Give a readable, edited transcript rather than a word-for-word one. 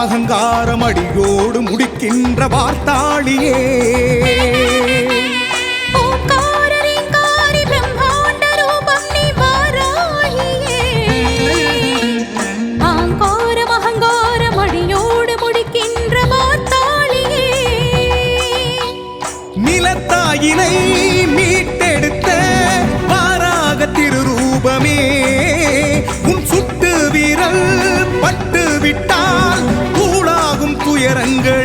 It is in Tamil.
அகங்காரம் அடியோடு முடிக்கின்ற வார்த்தாளியே நிலத்தாயினை மீட்டெடுத்த வாராக திருரூபமே உன் சுட்டு விரல் பட்டு விட்டால் கூடாகும் துயரங்கள்